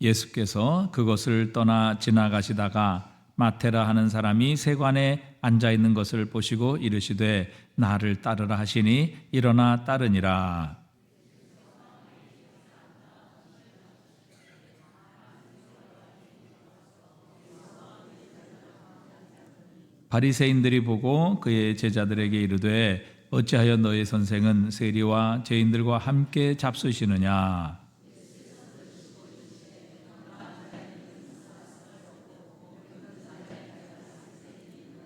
예수께서 그곳을 떠나 지나가시다가 마테라 하는 사람이 세관에 앉아 있는 것을 보시고 이르시되 나를 따르라 하시니 일어나 따르니라. 바리새인들이 보고 그의 제자들에게 이르되 어찌하여 너희 선생은 세리와 죄인들과 함께 잡수시느냐.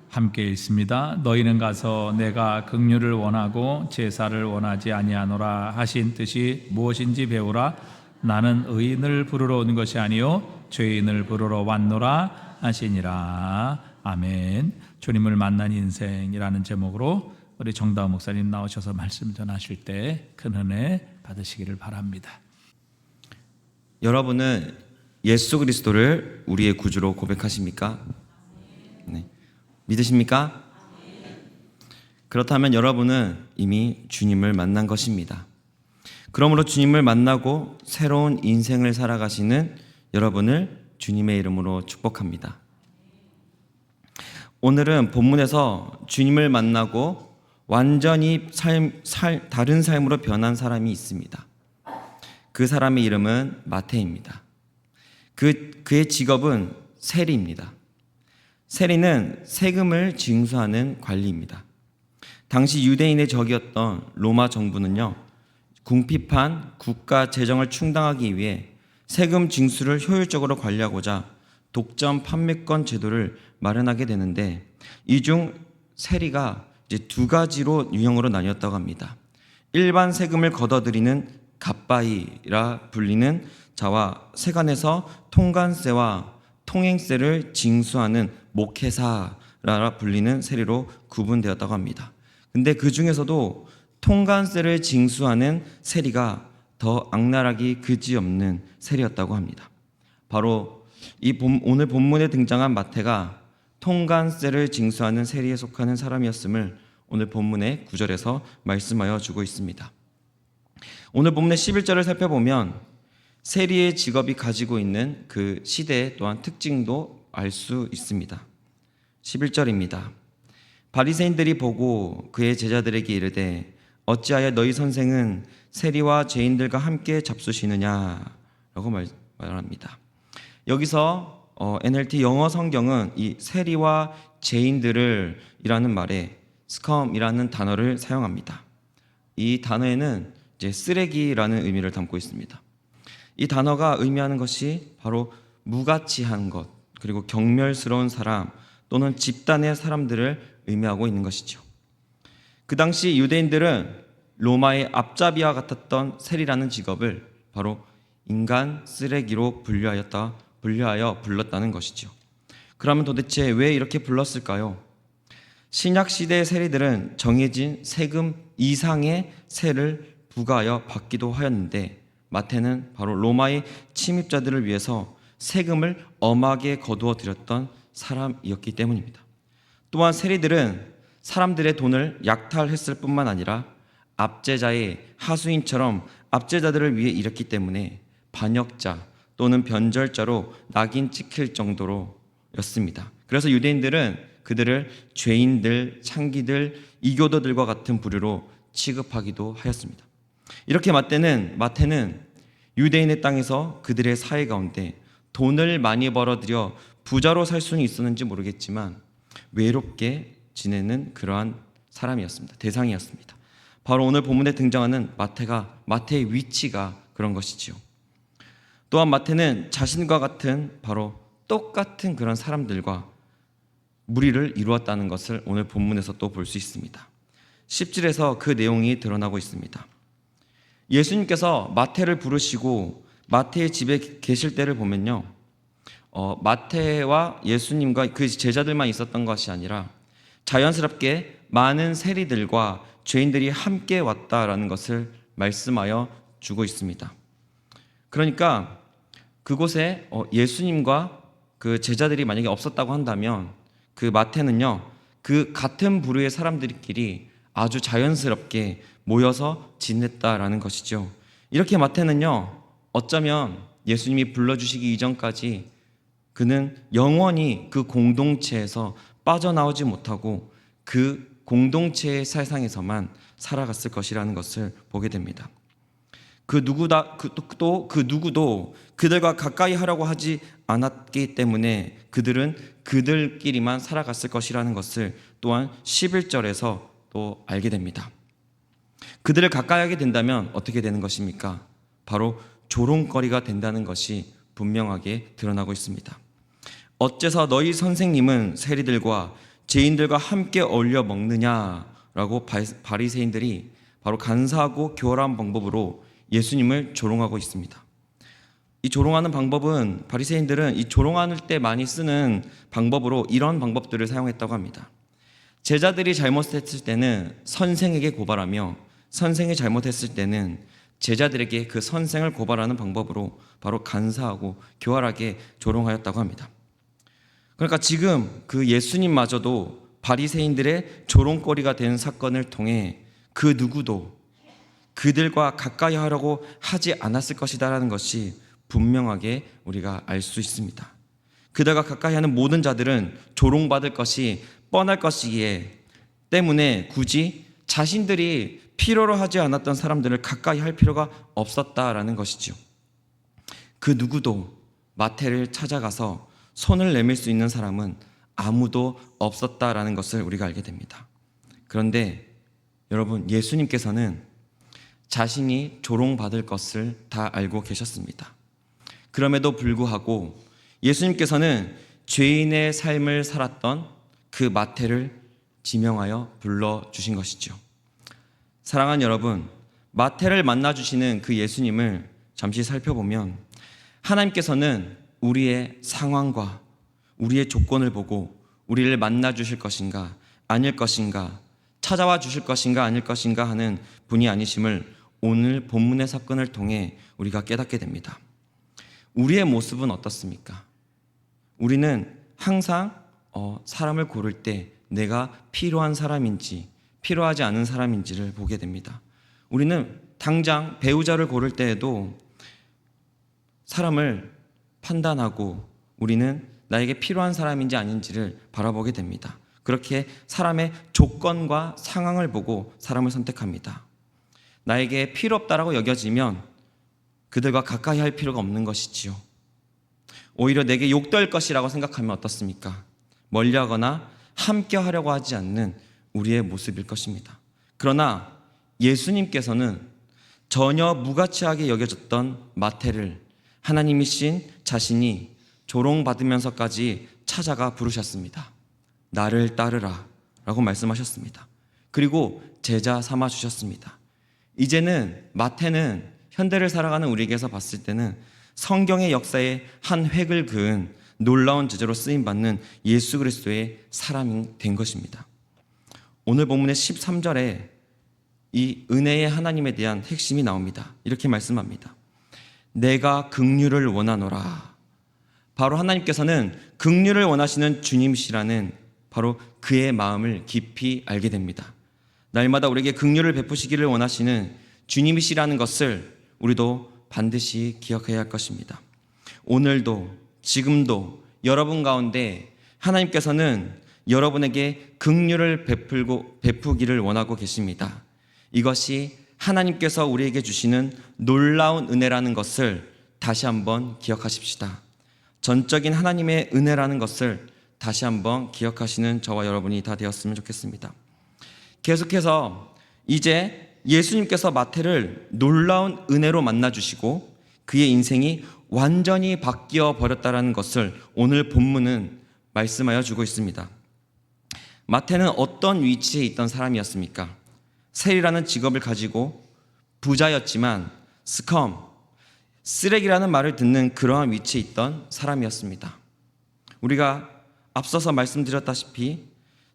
함께 읽습니다. 너희는 가서 내가 긍휼을 원하고 제사를 원하지 아니하노라 하신 뜻이 무엇인지 배우라. 나는 의인을 부르러 온 것이 아니요 죄인을 부르러 왔노라 하시니라. 아멘. 주님을 만난 인생이라는 제목으로 우리 정다은 목사님 나오셔서 말씀 전하실 때 큰 은혜 받으시기를 바랍니다. 여러분은 예수 그리스도를 우리의 구주로 고백하십니까? 네. 믿으십니까? 그렇다면 여러분은 이미 주님을 만난 것입니다. 그러므로 주님을 만나고 새로운 인생을 살아가시는 여러분을 주님의 이름으로 축복합니다. 오늘은 본문에서 주님을 만나고 완전히 다른 삶으로 변한 사람이 있습니다. 그 사람의 이름은 마태입니다. 그의 직업은 세리입니다. 세리는 세금을 징수하는 관리입니다. 당시 유대인의 적이었던 로마 정부는요, 궁핍한 국가 재정을 충당하기 위해 세금 징수를 효율적으로 관리하고자 독점 판매권 제도를 마련하게 되는데, 이 중 세리가 이제 두 가지로 유형으로 나뉘었다고 합니다. 일반 세금을 걷어들이는 갑바이라 불리는 자와 세관에서 통관세와 통행세를 징수하는 목회사라 불리는 세리로 구분되었다고 합니다. 근데 그 중에서도 통관세를 징수하는 세리가 더 악랄하기 그지없는 세리였다고 합니다. 바로 오늘 본문에 등장한 마태가 통관세를 징수하는 세리에 속하는 사람이었음을 오늘 본문의 9절에서 말씀하여 주고 있습니다. 오늘 본문의 11절을 살펴보면 세리의 직업이 가지고 있는 그 시대 또한 특징도 알 수 있습니다. 11절입니다. 바리새인들이 보고 그의 제자들에게 이르되 어찌하여 너희 선생은 세리와 죄인들과 함께 잡수시느냐라고 말합니다. 여기서 NLT 영어 성경은 이 세리와 죄인들을 이라는 말에 scum이라는 단어를 사용합니다. 이 단어에는 이제 쓰레기라는 의미를 담고 있습니다. 이 단어가 의미하는 것이 바로 무가치한 것, 그리고 경멸스러운 사람 또는 집단의 사람들을 의미하고 있는 것이죠. 그 당시 유대인들은 로마의 앞잡이와 같았던 세리라는 직업을 바로 인간 쓰레기로 분류하여 불렀다는 것이죠. 그러면 도대체 왜 이렇게 불렀을까요? 신약 시대의 세리들은 정해진 세금 이상의 세를 부과하여 받기도 하였는데, 마태는 바로 로마의 침입자들을 위해서 세금을 엄하게 거두어 들였던 사람이었기 때문입니다. 또한 세리들은 사람들의 돈을 약탈했을 뿐만 아니라 압제자의 하수인처럼 압제자들을 위해 일했기 때문에 반역자 또는 변절자로 낙인 찍힐 정도로였습니다. 그래서 유대인들은 그들을 죄인들, 창기들, 이교도들과 같은 부류로 취급하기도 하였습니다. 이렇게 마태는 유대인의 땅에서 그들의 사회 가운데 돈을 많이 벌어들여 부자로 살 수는 있었는지 모르겠지만 외롭게 지내는 그러한 사람이었습니다. 대상이었습니다. 바로 오늘 본문에 등장하는 마태의 위치가 그런 것이지요. 또한 마태는 자신과 같은 바로 똑같은 그런 사람들과 무리를 이루었다는 것을 오늘 본문에서 또 볼 수 있습니다. 10절에서 그 내용이 드러나고 있습니다. 예수님께서 마태를 부르시고 마태의 집에 계실 때를 보면요, 마태와 예수님과 그 제자들만 있었던 것이 아니라 자연스럽게 많은 세리들과 죄인들이 함께 왔다라는 것을 말씀하여 주고 있습니다. 그러니까 그곳에 예수님과 그 제자들이 만약에 없었다고 한다면 그 마태는요, 그 같은 부류의 사람들끼리 아주 자연스럽게 모여서 지냈다라는 것이죠. 이렇게 마태는요, 어쩌면 예수님이 불러주시기 이전까지 그는 영원히 그 공동체에서 빠져나오지 못하고 그 공동체의 세상에서만 살아갔을 것이라는 것을 보게 됩니다. 그 누구도 그들과 가까이 하려고 하지 않았기 때문에 그들은 그들끼리만 살아갔을 것이라는 것을 또한 11절에서 또 알게 됩니다. 그들을 가까이 하게 된다면 어떻게 되는 것입니까? 바로 조롱거리가 된다는 것이 분명하게 드러나고 있습니다. 어째서 너희 선생님은 세리들과 죄인들과 함께 어울려 먹느냐라고 바리새인들이 바로 간사하고 교활한 방법으로 예수님을 조롱하고 있습니다. 이 조롱하는 방법은 바리새인들은 이 조롱할 때 많이 쓰는 방법으로 이런 방법들을 사용했다고 합니다. 제자들이 잘못했을 때는 선생에게 고발하며 선생이 잘못했을 때는 제자들에게 그 선생을 고발하는 방법으로 바로 간사하고 교활하게 조롱하였다고 합니다. 그러니까 지금 그 예수님마저도 바리새인들의 조롱거리가 된 사건을 통해 그 누구도 그들과 가까이 하려고 하지 않았을 것이다라는 것이 분명하게 우리가 알 수 있습니다. 그들과 가까이 하는 모든 자들은 조롱받을 것이 뻔할 것이기에 때문에 굳이 자신들이 필요로 하지 않았던 사람들을 가까이 할 필요가 없었다라는 것이죠. 그 누구도 마태를 찾아가서 손을 내밀 수 있는 사람은 아무도 없었다라는 것을 우리가 알게 됩니다. 그런데 여러분, 예수님께서는 자신이 조롱받을 것을 다 알고 계셨습니다. 그럼에도 불구하고 예수님께서는 죄인의 삶을 살았던 그 마태를 지명하여 불러주신 것이죠. 사랑하는 여러분, 마태를 만나주시는 그 예수님을 잠시 살펴보면 하나님께서는 우리의 상황과 우리의 조건을 보고 우리를 만나주실 것인가 아닐 것인가, 찾아와 주실 것인가 아닐 것인가 하는 분이 아니심을 오늘 본문의 사건을 통해 우리가 깨닫게 됩니다. 우리의 모습은 어떻습니까? 우리는 항상 사람을 고를 때 내가 필요한 사람인지 필요하지 않은 사람인지를 보게 됩니다. 우리는 당장 배우자를 고를 때에도 사람을 판단하고 우리는 나에게 필요한 사람인지 아닌지를 바라보게 됩니다. 그렇게 사람의 조건과 상황을 보고 사람을 선택합니다. 나에게 필요 없다라고 여겨지면 그들과 가까이 할 필요가 없는 것이지요. 오히려 내게 욕될 것이라고 생각하면 어떻습니까? 멀리하거나 함께 하려고 하지 않는 우리의 모습일 것입니다. 그러나 예수님께서는 전혀 무가치하게 여겨졌던 마태를 하나님이신 자신이 조롱받으면서까지 찾아가 부르셨습니다. 나를 따르라 라고 말씀하셨습니다. 그리고 제자 삼아 주셨습니다. 이제는 마태는 현대를 살아가는 우리에게서 봤을 때는 성경의 역사에 한 획을 그은 놀라운 주제로 쓰임받는 예수 그리스도의 사람이 된 것입니다. 오늘 본문의 13절에 이 은혜의 하나님에 대한 핵심이 나옵니다. 이렇게 말씀합니다. 내가 긍휼을 원하노라. 바로 하나님께서는 긍휼을 원하시는 주님이시라는 바로 그의 마음을 깊이 알게 됩니다. 날마다 우리에게 긍휼을 베푸시기를 원하시는 주님이시라는 것을 우리도 반드시 기억해야 할 것입니다. 오늘도 지금도 여러분 가운데 하나님께서는 여러분에게 긍휼을 베푸기를 원하고 계십니다. 이것이 하나님께서 우리에게 주시는 놀라운 은혜라는 것을 다시 한번 기억하십시다. 전적인 하나님의 은혜라는 것을 다시 한번 기억하시는 저와 여러분이 다 되었으면 좋겠습니다. 계속해서 이제 예수님께서 마태를 놀라운 은혜로 만나주시고 그의 인생이 완전히 바뀌어 버렸다는 것을 오늘 본문은 말씀하여 주고 있습니다. 마태는 어떤 위치에 있던 사람이었습니까? 세리라는 직업을 가지고 부자였지만 쓰레기라는 말을 듣는 그러한 위치에 있던 사람이었습니다. 우리가 앞서서 말씀드렸다시피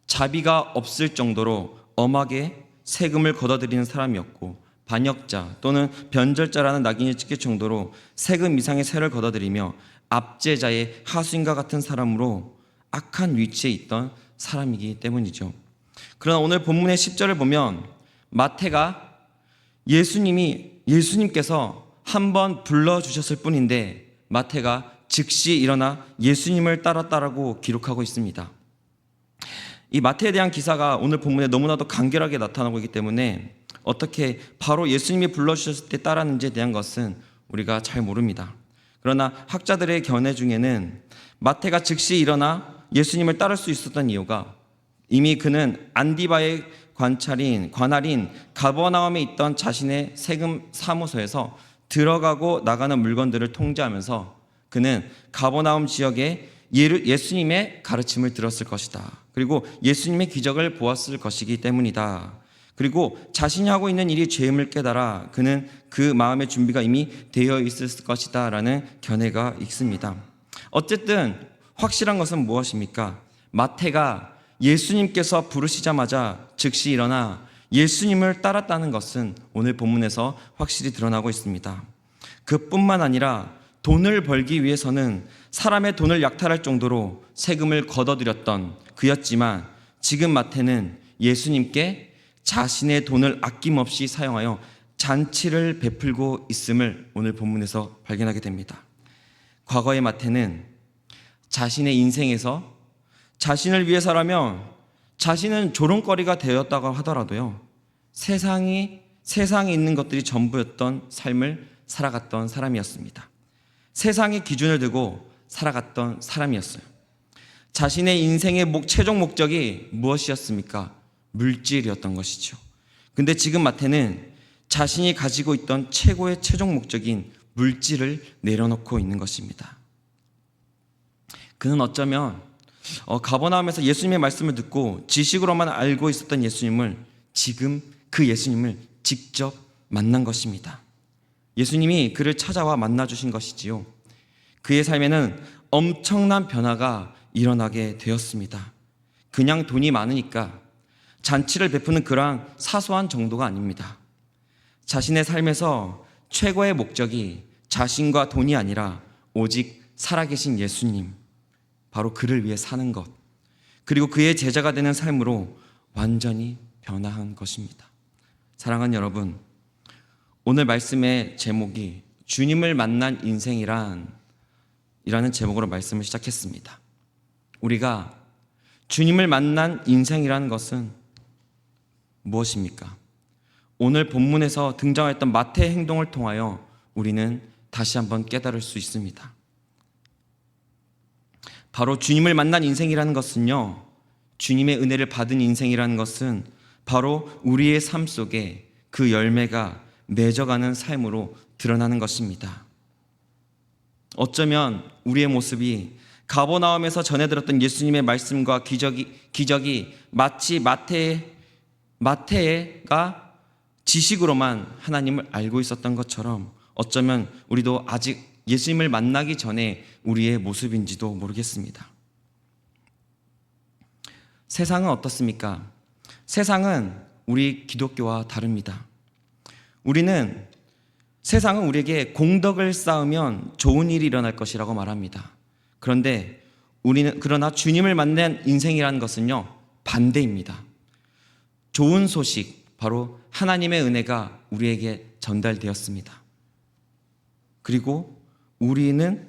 자비가 없을 정도로 엄하게 세금을 걷어들이는 사람이었고 반역자 또는 변절자라는 낙인이 찍힐 정도로 세금 이상의 세를 걷어들이며 압제자의 하수인과 같은 사람으로 악한 위치에 있던 사람이기 때문이죠. 그러나 오늘 본문의 10절을 보면 마태가 예수님께서 한 번 불러주셨을 뿐인데 마태가 즉시 일어나 예수님을 따랐다라고 기록하고 있습니다. 이 마태에 대한 기사가 오늘 본문에 너무나도 간결하게 나타나고 있기 때문에 어떻게 바로 예수님이 불러주셨을 때 따랐는지에 대한 것은 우리가 잘 모릅니다. 그러나 학자들의 견해 중에는 마태가 즉시 일어나 예수님을 따를 수 있었던 이유가 이미 그는 안디바의 관할인 가버나움에 있던 자신의 세금 사무소에서 들어가고 나가는 물건들을 통제하면서 그는 가버나움 지역에 예수님의 가르침을 들었을 것이다. 그리고 예수님의 기적을 보았을 것이기 때문이다. 그리고 자신이 하고 있는 일이 죄임을 깨달아 그는 그 마음의 준비가 이미 되어 있을 것이다 라는 견해가 있습니다. 어쨌든 확실한 것은 무엇입니까? 마태가 예수님께서 부르시자마자 즉시 일어나 예수님을 따랐다는 것은 오늘 본문에서 확실히 드러나고 있습니다. 그뿐만 아니라 돈을 벌기 위해서는 사람의 돈을 약탈할 정도로 세금을 걷어들였던 그였지만 지금 마태는 예수님께 자신의 돈을 아낌없이 사용하여 잔치를 베풀고 있음을 오늘 본문에서 발견하게 됩니다. 과거의 마태는 자신의 인생에서 자신을 위해서라면 자신은 조롱거리가 되었다고 하더라도요, 세상에 있는 것들이 전부였던 삶을 살아갔던 사람이었습니다. 세상의 기준을 두고 살아갔던 사람이었어요. 자신의 인생의 최종 목적이 무엇이었습니까? 물질이었던 것이죠. 근데 지금 마태는 자신이 가지고 있던 최고의 최종 목적인 물질을 내려놓고 있는 것입니다. 그는 어쩌면 가버나움에서 예수님의 말씀을 듣고 지식으로만 알고 있었던 예수님을 지금 그 예수님을 직접 만난 것입니다. 예수님이 그를 찾아와 만나주신 것이지요. 그의 삶에는 엄청난 변화가 일어나게 되었습니다. 그냥 돈이 많으니까 잔치를 베푸는 그러한 사소한 정도가 아닙니다. 자신의 삶에서 최고의 목적이 자신과 돈이 아니라 오직 살아계신 예수님, 바로 그를 위해 사는 것, 그리고 그의 제자가 되는 삶으로 완전히 변화한 것입니다. 사랑하는 여러분, 오늘 말씀의 제목이 주님을 만난 인생이라는 제목으로 말씀을 시작했습니다. 우리가 주님을 만난 인생이라는 것은 무엇입니까? 오늘 본문에서 등장했던 마태의 행동을 통하여 우리는 다시 한번 깨달을 수 있습니다. 바로 주님을 만난 인생이라는 것은요, 주님의 은혜를 받은 인생이라는 것은 바로 우리의 삶 속에 그 열매가 맺어가는 삶으로 드러나는 것입니다. 어쩌면 우리의 모습이 가버나움에서 전해 들었던 예수님의 말씀과 기적이 마치 마태가 지식으로만 하나님을 알고 있었던 것처럼 어쩌면 우리도 아직 예수님을 만나기 전에 우리의 모습인지도 모르겠습니다. 세상은 어떻습니까? 세상은 우리 기독교와 다릅니다. 세상은 우리에게 공덕을 쌓으면 좋은 일이 일어날 것이라고 말합니다. 그러나 주님을 만난 인생이라는 것은요, 반대입니다. 좋은 소식, 바로 하나님의 은혜가 우리에게 전달되었습니다. 그리고 우리는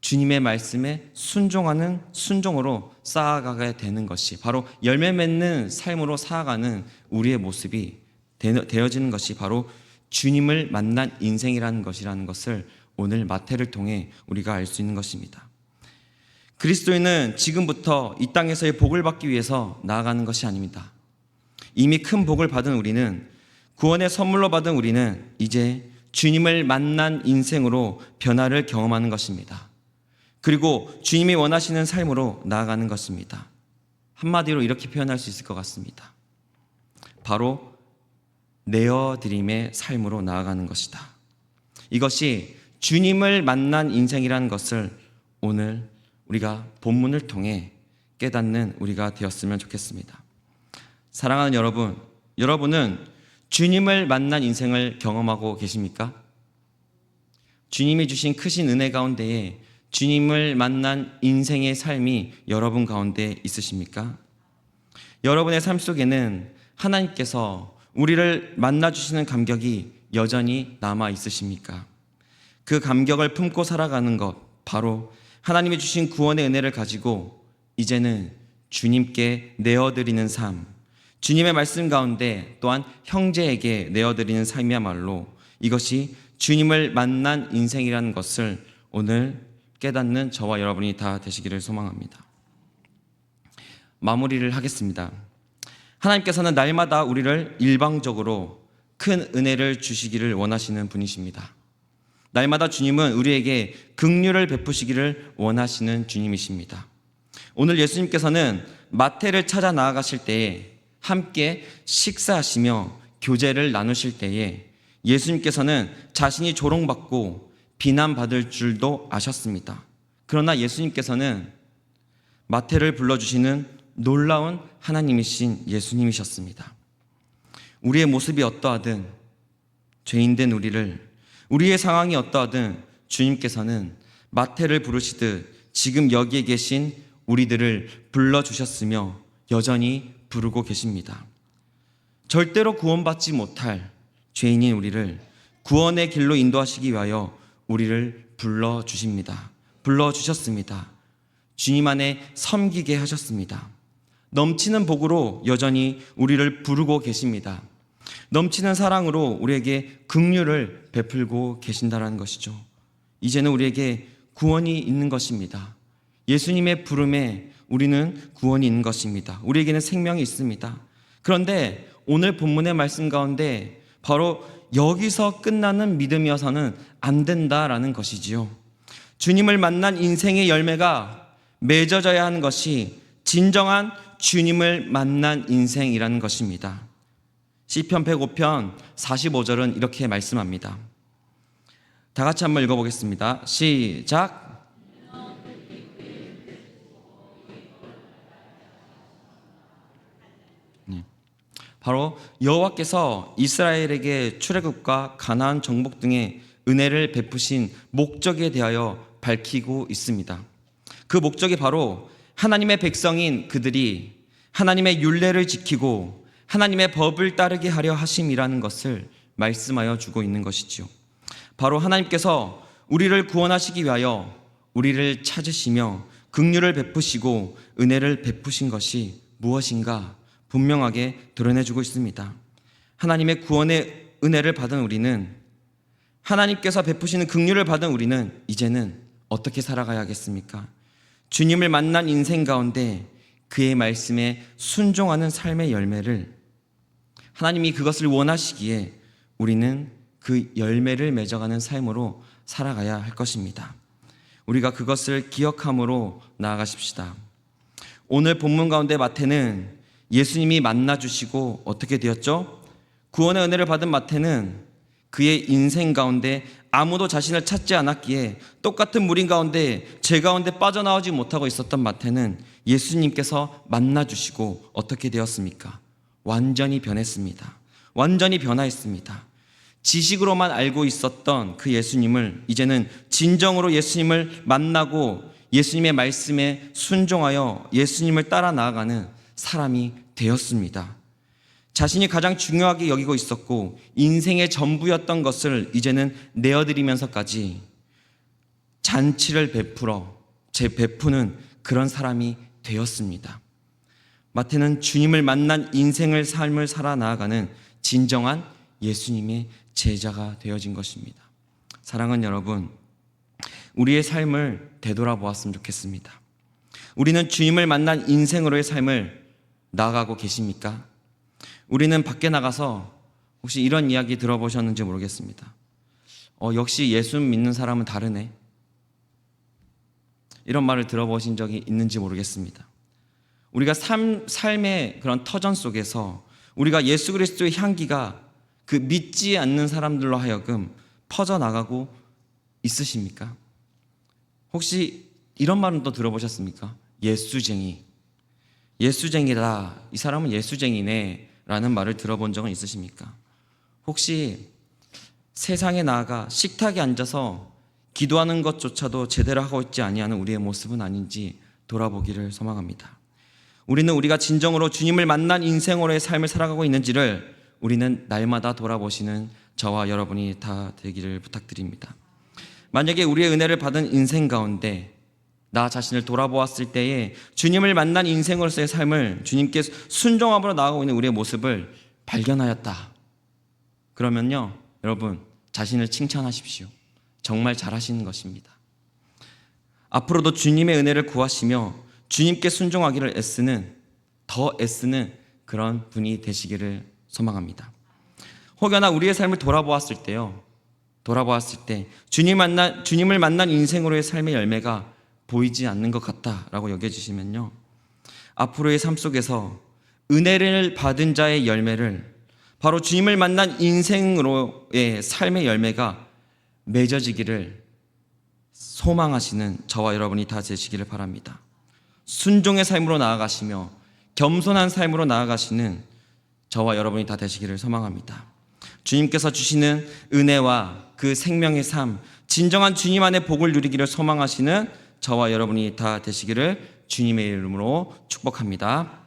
주님의 말씀에 순종으로 쌓아가게 되는 것이 바로 열매 맺는 삶으로 살아가는 우리의 모습이 되어지는 것이 바로 주님을 만난 인생이라는 것을 오늘 마태를 통해 우리가 알 수 있는 것입니다. 그리스도인은 지금부터 이 땅에서의 복을 받기 위해서 나아가는 것이 아닙니다. 이미 큰 복을 받은 우리는, 구원의 선물로 받은 우리는 이제 주님을 만난 인생으로 변화를 경험하는 것입니다. 그리고 주님이 원하시는 삶으로 나아가는 것입니다. 한마디로 이렇게 표현할 수 있을 것 같습니다. 바로 내어드림의 삶으로 나아가는 것이다. 이것이 주님을 만난 인생이라는 것을 오늘 우리가 본문을 통해 깨닫는 우리가 되었으면 좋겠습니다. 사랑하는 여러분, 여러분은 주님을 만난 인생을 경험하고 계십니까? 주님이 주신 크신 은혜 가운데에 주님을 만난 인생의 삶이 여러분 가운데 있으십니까? 여러분의 삶 속에는 하나님께서 우리를 만나주시는 감격이 여전히 남아 있으십니까? 그 감격을 품고 살아가는 것, 바로 하나님이 주신 구원의 은혜를 가지고 이제는 주님께 내어드리는 삶, 주님의 말씀 가운데 또한 형제에게 내어드리는 삶이야말로 이것이 주님을 만난 인생이라는 것을 오늘 깨닫는 저와 여러분이 다 되시기를 소망합니다. 마무리를 하겠습니다. 하나님께서는 날마다 우리를 일방적으로 큰 은혜를 주시기를 원하시는 분이십니다. 날마다 주님은 우리에게 긍휼을 베푸시기를 원하시는 주님이십니다. 오늘 예수님께서는 마태를 찾아 나아가실 때에 함께 식사하시며 교제를 나누실 때에 예수님께서는 자신이 조롱받고 비난받을 줄도 아셨습니다. 그러나 예수님께서는 마태를 불러주시는 놀라운 하나님이신 예수님이셨습니다. 우리의 모습이 어떠하든 죄인된 우리의 상황이 어떠하든 주님께서는 마태를 부르시듯 지금 여기에 계신 우리들을 불러주셨으며 여전히 부르고 계십니다. 절대로 구원받지 못할 죄인인 우리를 구원의 길로 인도하시기 위하여 우리를 불러주십니다. 불러주셨습니다. 주님 안에 섬기게 하셨습니다. 넘치는 복으로 여전히 우리를 부르고 계십니다. 넘치는 사랑으로 우리에게 긍휼을 베풀고 계신다는 것이죠. 이제는 우리에게 구원이 있는 것입니다. 예수님의 부름에 우리는 구원이 있는 것입니다. 우리에게는 생명이 있습니다. 그런데 오늘 본문의 말씀 가운데 바로 여기서 끝나는 믿음이어서는 안 된다라는 것이지요. 주님을 만난 인생의 열매가 맺어져야 하는 것이 진정한 주님을 만난 인생이라는 것입니다. 시편 105편 45절은 이렇게 말씀합니다. 다 같이 한번 읽어보겠습니다. 시작. 바로 여호와께서 이스라엘에게 출애굽과 가나안 정복 등의 은혜를 베푸신 목적에 대하여 밝히고 있습니다. 그 목적이 바로 하나님의 백성인 그들이 하나님의 율례를 지키고 하나님의 법을 따르게 하려 하심이라는 것을 말씀하여 주고 있는 것이지요. 바로 하나님께서 우리를 구원하시기 위하여 우리를 찾으시며 긍휼을 베푸시고 은혜를 베푸신 것이 무엇인가 분명하게 드러내주고 있습니다. 하나님의 구원의 은혜를 받은 우리는, 하나님께서 베푸시는 긍휼을 받은 우리는 이제는 어떻게 살아가야겠습니까? 주님을 만난 인생 가운데 그의 말씀에 순종하는 삶의 열매를, 하나님이 그것을 원하시기에 우리는 그 열매를 맺어가는 삶으로 살아가야 할 것입니다. 우리가 그것을 기억함으로 나아가십시다. 오늘 본문 가운데 마태는 예수님이 만나주시고 어떻게 되었죠? 구원의 은혜를 받은 마태는 그의 인생 가운데 아무도 자신을 찾지 않았기에 똑같은 무림 가운데 죄 가운데 빠져나오지 못하고 있었던 마태는 예수님께서 만나주시고 어떻게 되었습니까? 완전히 변했습니다. 완전히 변화했습니다. 지식으로만 알고 있었던 그 예수님을 이제는 진정으로 예수님을 만나고 예수님의 말씀에 순종하여 예수님을 따라 나아가는 사람이 되었습니다. 자신이 가장 중요하게 여기고 있었고 인생의 전부였던 것을 이제는 내어드리면서까지 잔치를 베푸는 그런 사람이 되었습니다. 마태는 주님을 만난 인생을 삶을 살아 나아가는 진정한 예수님의 제자가 되어진 것입니다. 사랑하는 여러분, 우리의 삶을 되돌아보았으면 좋겠습니다. 우리는 주님을 만난 인생으로의 삶을 나아가고 계십니까? 우리는 밖에 나가서 혹시 이런 이야기 들어보셨는지 모르겠습니다. 역시 예수 믿는 사람은 다르네. 이런 말을 들어보신 적이 있는지 모르겠습니다. 우리가 삶의 그런 터전 속에서 우리가 예수 그리스도의 향기가 그 믿지 않는 사람들로 하여금 퍼져나가고 있으십니까? 혹시 이런 말은 또 들어보셨습니까? 예수쟁이다. 이 사람은 예수쟁이네 라는 말을 들어본 적은 있으십니까? 혹시 세상에 나아가 식탁에 앉아서 기도하는 것조차도 제대로 하고 있지 아니하는 우리의 모습은 아닌지 돌아보기를 소망합니다. 우리는 우리가 진정으로 주님을 만난 인생으로의 삶을 살아가고 있는지를 우리는 날마다 돌아보시는 저와 여러분이 다 되기를 부탁드립니다. 만약에 우리의 은혜를 받은 인생 가운데 나 자신을 돌아보았을 때에 주님을 만난 인생으로서의 삶을 주님께 순종함으로 나아가고 있는 우리의 모습을 발견하였다. 그러면요, 여러분 자신을 칭찬하십시오. 정말 잘하시는 것입니다. 앞으로도 주님의 은혜를 구하시며 주님께 순종하기를 더 애쓰는 그런 분이 되시기를 소망합니다. 혹여나 우리의 삶을 돌아보았을 때 주님을 만난 인생으로의 삶의 열매가 보이지 않는 것 같다라고 여겨주시면요, 앞으로의 삶 속에서 은혜를 받은 자의 열매를, 바로 주님을 만난 인생으로의 삶의 열매가 맺어지기를 소망하시는 저와 여러분이 다 되시기를 바랍니다. 순종의 삶으로 나아가시며 겸손한 삶으로 나아가시는 저와 여러분이 다 되시기를 소망합니다. 주님께서 주시는 은혜와 그 생명의 삶, 진정한 주님 안의 복을 누리기를 소망하시는 저와 여러분이 다 되시기를 주님의 이름으로 축복합니다.